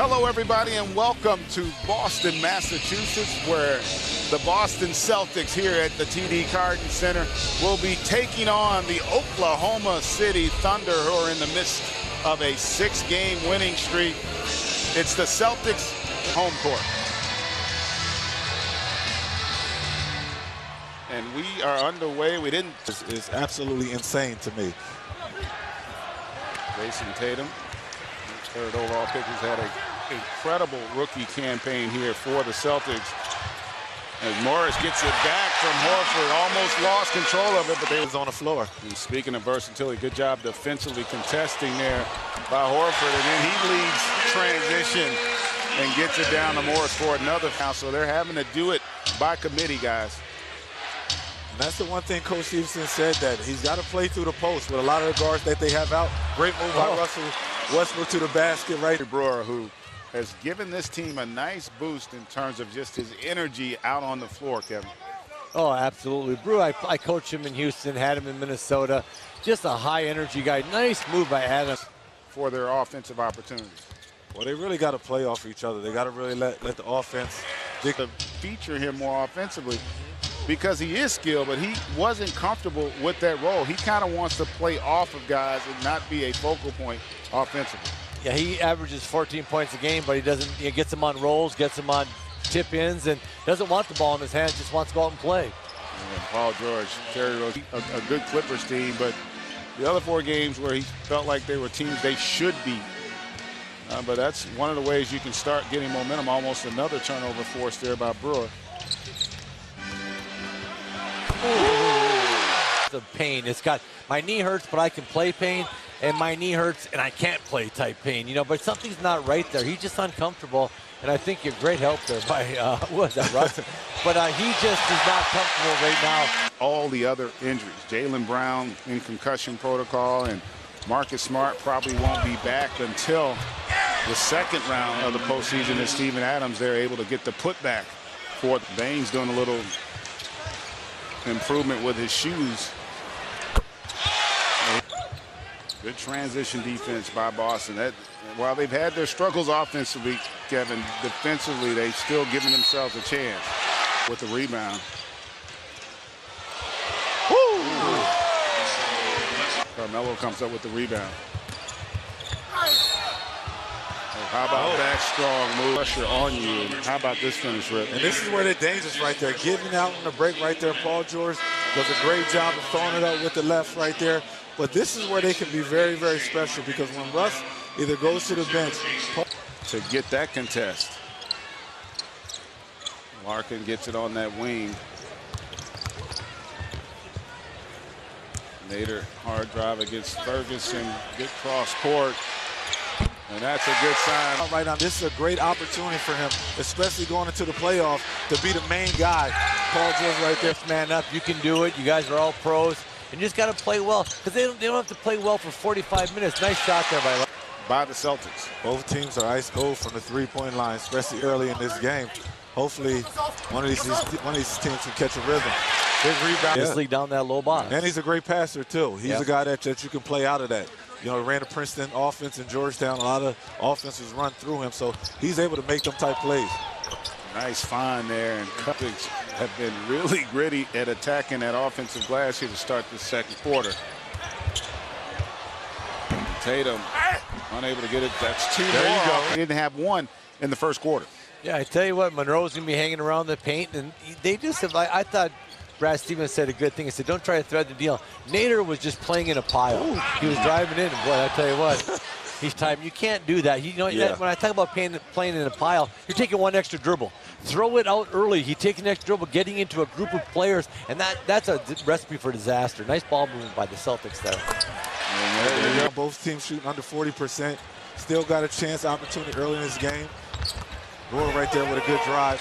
Hello, everybody, and welcome to Boston, Massachusetts, where the Boston Celtics here at the TD Garden Center will be taking on the Oklahoma City Thunder, who are in the midst of a 6-game winning streak. It's the Celtics home court. And we are underway. It's absolutely insane to me. Jason Tatum, third overall pick, who's had an incredible rookie campaign here for the Celtics. As Morris gets it back from Horford, almost lost control of it, but they was on the floor. And speaking of versatility, good job defensively contesting there by Horford, and then he leads transition and gets it down to Morris for another foul. So they're having to do it by committee, guys. And that's the one thing Coach Stevenson said, that he's got to play through the post with a lot of the guards that they have out. Great move by Russell Westbrook to the basket right. Brewer, who has given this team a nice boost in terms of just his energy out on the floor, Kevin. Oh, absolutely. Brew, I coached him in Houston, had him in Minnesota. Just a high-energy guy. Nice move by Adams. For their offensive opportunities. Well, they really got to play off each other. They got to really let the offense feature him more offensively, because he is skilled, but he wasn't comfortable with that role. He kind of wants to play off of guys and not be a focal point offensively. Yeah, he averages 14 points a game, but he doesn't. He gets them on rolls, gets them on tip-ins, and doesn't want the ball in his hands, just wants to go out and play. And Paul George carried a good Clippers team, but the other 4 games where he felt like they were teams they should beat. But that's one of the ways you can start getting momentum. Almost another turnover forced there by Brewer. The pain. It's got my knee hurts, but I can play pain, and my knee hurts and I can't play type pain. You know, but something's not right there. He's just uncomfortable, and I think you're great help there by what was that, Russ? But he just is not comfortable right now. All the other injuries. Jaylen Brown in concussion protocol, and Marcus Smart probably won't be back until the second round of the postseason. As Steven Adams, they're able to get the putback for Baines doing a little improvement with his shoes. Good transition defense by Boston. That, while they've had their struggles offensively, Kevin, defensively they've still given themselves a chance with the rebound. Woo! Carmelo comes up with the rebound. How about that strong move? Pressure on you. How about this finish, Rip? And this is where they're dangerous right there. Giving out on the break right there. Paul George does a great job of throwing it up with the left right there. But this is where they can be very, very special, because when Russ either goes to the bench to get that contest. Larkin gets it on that wing. Nader, hard drive against Ferguson. Good cross court. And that's a good sign. Right now, this is a great opportunity for him, especially going into the playoffs, to be the main guy. Paul George right there. Man up, you can do it. You guys are all pros, and you just got to play well, because they don't have to play well for 45 minutes. Nice shot there by the Celtics. Both teams are ice cold from the three-point line, especially early in this game. Hopefully, one of these teams can catch a rhythm. Big rebound. This league down that low box. And he's a great passer, too. He's a guy that you can play out of that. You know, ran a Princeton offense in Georgetown. A lot of offenses run through him, so he's able to make them type plays. Nice find there, and Celtics have been really gritty at attacking that offensive glass here to start the second quarter. Tatum unable to get it. That's 2 more. There you go. He didn't have 1 in the first quarter. Yeah, I tell you what, Monroe's going to be hanging around the paint, and they just have, I thought Brad Stevens said a good thing. He said, don't try to thread the deal. Nader was just playing in a pile. Ooh. He was driving in, and boy, I tell you what, he's timed. You can't do that. You know, when I talk about playing in a pile, you're taking 1 extra dribble. Throw it out early. He takes an extra dribble, getting into a group of players, and that's a recipe for disaster. Nice ball movement by the Celtics there. Both teams shooting under 40%. Still got a chance, opportunity early in this game. Brewer right there with a good drive.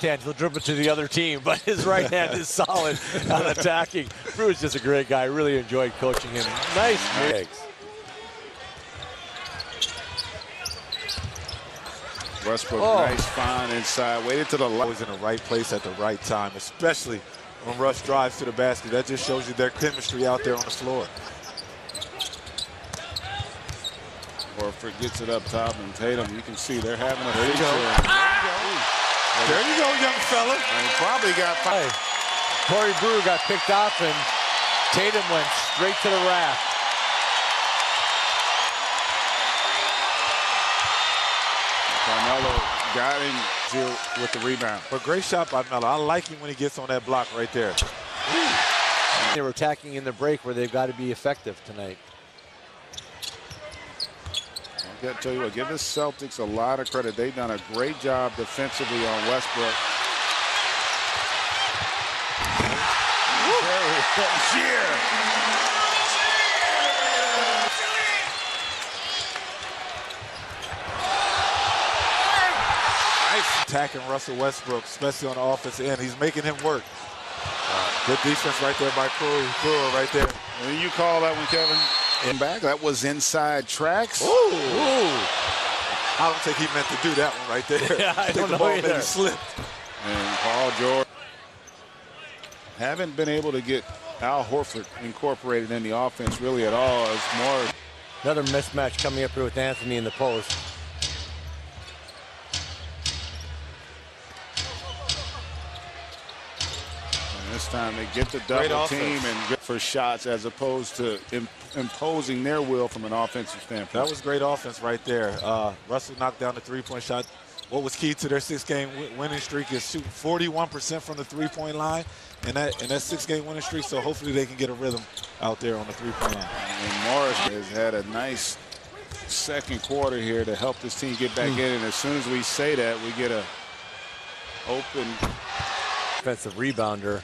He'll dribble to the other team, but his right hand is solid on attacking. Brewer's just a great guy. Really enjoyed coaching him. Nice legs. Westbrook, nice find inside. Waited to the left. Always in the right place at the right time, especially when Russ drives to the basket. That just shows you their chemistry out there on the floor. Horford gets it up top, and Tatum, you can see they're having a There you go. There you go, young fella. And he probably got five. Corey Brewer got picked off, and Tatum went straight to the rack. Carmelo got him with the rebound. But great shot by Melo. I like him when he gets on that block right there. They were attacking in the break where they've got to be effective tonight. I got to tell you what, give the Celtics a lot of credit. They've done a great job defensively on Westbrook. Nice attacking Russell Westbrook, especially on the offensive end. He's making him work. Good defense right there by Brewer right there. When you call that one, Kevin? In back, that was inside tracks. Ooh. I don't think he meant to do that one right there. Yeah, I don't the know ball either. maybe slipped. And Paul George haven't been able to get Al Horford incorporated in the offense really at all. It's more. Another mismatch coming up here with Anthony in the post. And this time they get the double team and get for shots as opposed to imposing their will from an offensive standpoint. That was great offense right there. Russell knocked down the three-point shot. What was key to their six-game winning streak is shooting 41% from the three-point line in that six-game winning streak. So hopefully they can get a rhythm out there on the three-point line. And Morris has had a nice second quarter here to help this team get back in. And as soon as we say that, we get a open Offensive rebounder.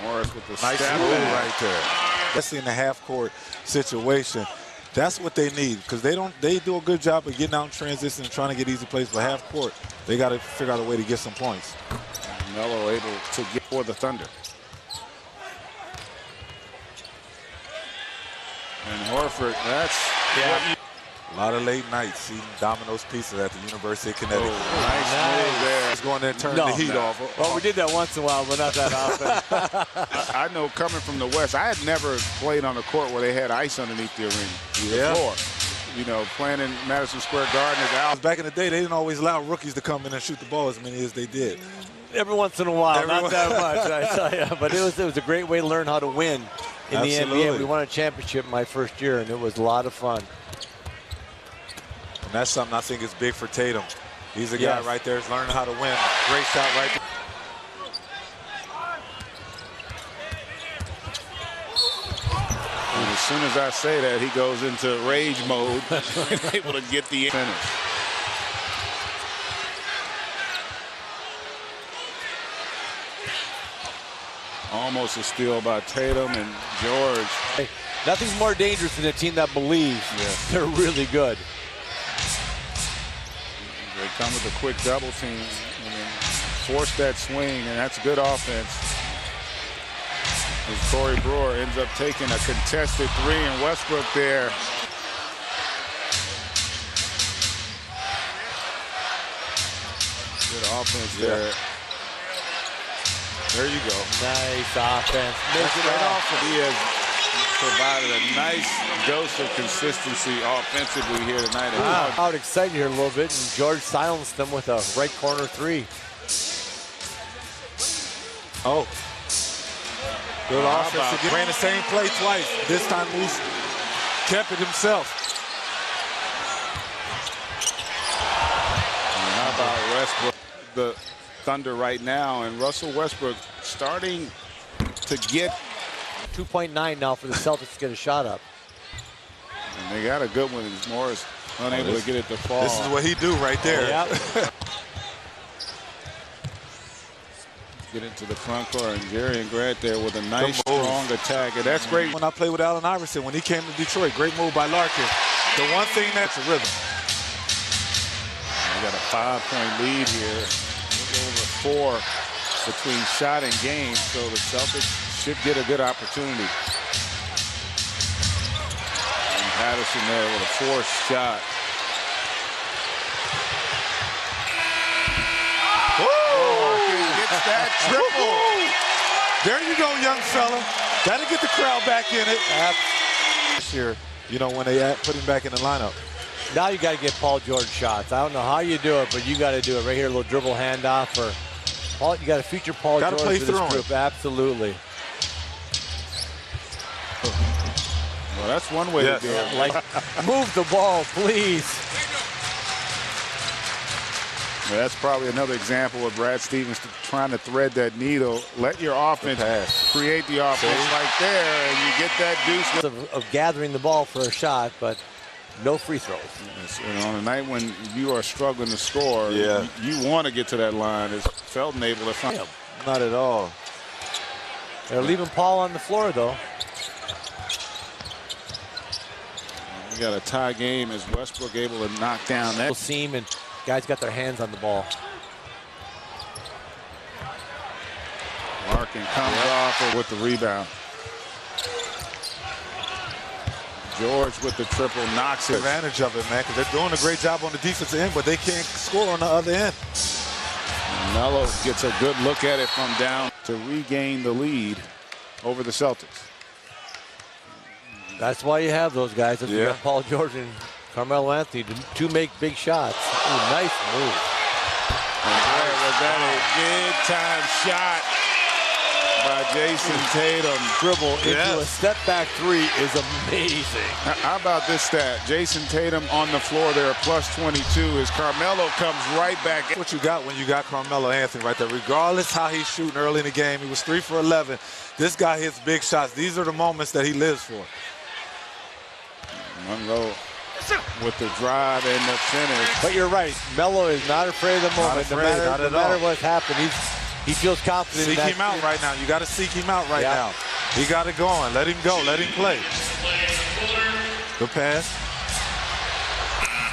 Morris with the Nice step move back. right there. Especially in the half-court situation. That's what they need, because they do a good job of getting out in transition and trying to get easy plays. But half court, they got to figure out a way to get some points. Melo able to get for the Thunder. And Horford, that's A lot of late nights eating Domino's pizza at the University of Connecticut. nice move there. He's going there and turning the heat off. Well, we did that once in a while, but not that often. I know coming from the West, I had never played on a court where they had ice underneath the arena, the floor. You know, playing in Madison Square Garden is out. Back in the day, they didn't always allow rookies to come in and shoot the ball as many as they did. Every once in a while, not that much, I tell you. But it was a great way to learn how to win in the NBA. We won a championship my first year, and it was a lot of fun. And that's something I think is big for Tatum. He's a guy right there who's learning how to win. Great shot right there. And as soon as I say that, he goes into rage mode and able to get the finish. Almost a steal by Tatum and George. Hey, nothing's more dangerous than a team that believes they're really good. They come with a quick double team and then force that swing, and that's good offense. As Corey Brewer ends up taking a contested three, and Westbrook there. Good offense there. There you go. Nice offense. He has provided a nice dose of consistency offensively here tonight. Out excited here a little bit, and George silenced them with a right corner three. Oh. Good offense again. Ran the same play twice. This time Moose kept it himself. And how about Westbrook, the Thunder right now, and Russell Westbrook starting to get 2.9 now for the Celtics to get a shot up. And they got a good one. Morris unable to get it to fall. This is what he do right there. Get into the front court, and Jerry and Grant there with a nice, strong attack. And that's great. When I played with Allen Iverson, when he came to Detroit, great move by Larkin. The one thing that's a rhythm. We got a 5-point lead here. Over 4 between shot and game, so the Celtics should get a good opportunity. And Patterson there with a forced shot. Gets that triple. There you go, young fella. That'll get the crowd back in it. this year, you know, when they put him back in the lineup. Now you got to get Paul George shots. I don't know how you do it, but you got to do it right here. A little dribble handoff for Paul. You got to feature Paul George play with this through group. Absolutely. Well, that's one way to do it. Like, move the ball, please. Well, that's probably another example of Brad Stevens trying to thread that needle. Let your offense create the offense right there, and you get that deuce. Of gathering the ball for a shot, but no free throws. Yes, and on a night when you are struggling to score, you want to get to that line. Is Felton able to find him? Not at all. They're leaving Paul on the floor, though. We got a tie game as Westbrook able to knock down that seam, and guys got their hands on the ball. Larkin comes off with the rebound. George with the triple knocks it. Advantage of it, man, because they're doing a great job on the defensive end, but they can't score on the other end. Melo gets a good look at it from down to regain the lead over the Celtics. That's why you have those guys. You got Paul George and Carmelo Anthony to make big shots. Ooh, nice move. And boy, was that a big-time shot by Jason Tatum. Dribble into a step-back three is amazing. How about this stat? Jason Tatum on the floor there, plus 22, as Carmelo comes right back. That's what you got when you got Carmelo Anthony right there. Regardless how he's shooting early in the game, he was 3 for 11. This guy hits big shots. These are the moments that he lives for. Monroe with the drive and the finish. But you're right. Melo is not afraid of the moment. No matter what's happened, he feels confident. Seek him out right now. You got to seek him out right now. He got it going. Let him go. Let him play. Good pass.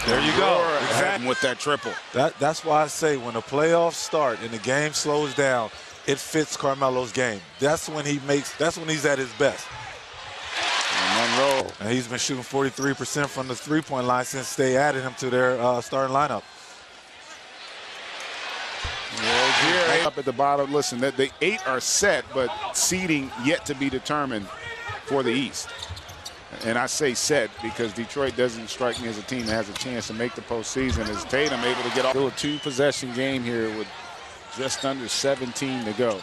There you go. Exactly. With that triple. That's why I say when the playoffs start and the game slows down, it fits Carmelo's game. That's when he's at his best. Monroe. And he's been shooting 43% from the three-point line since they added him to their starting lineup. Here up at the bottom, listen, the 8 are set, but seeding yet to be determined for the East. And I say set because Detroit doesn't strike me as a team that has a chance to make the postseason. As Tatum able to get off a 2-possession game here with just under 17 to go.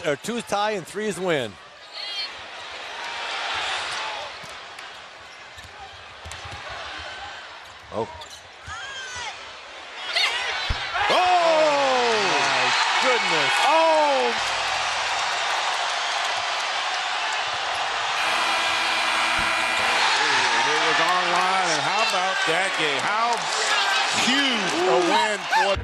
Or 2 is tie and 3 is win. Oh, my goodness. Oh! And it was online, and how about that game? How huge a win for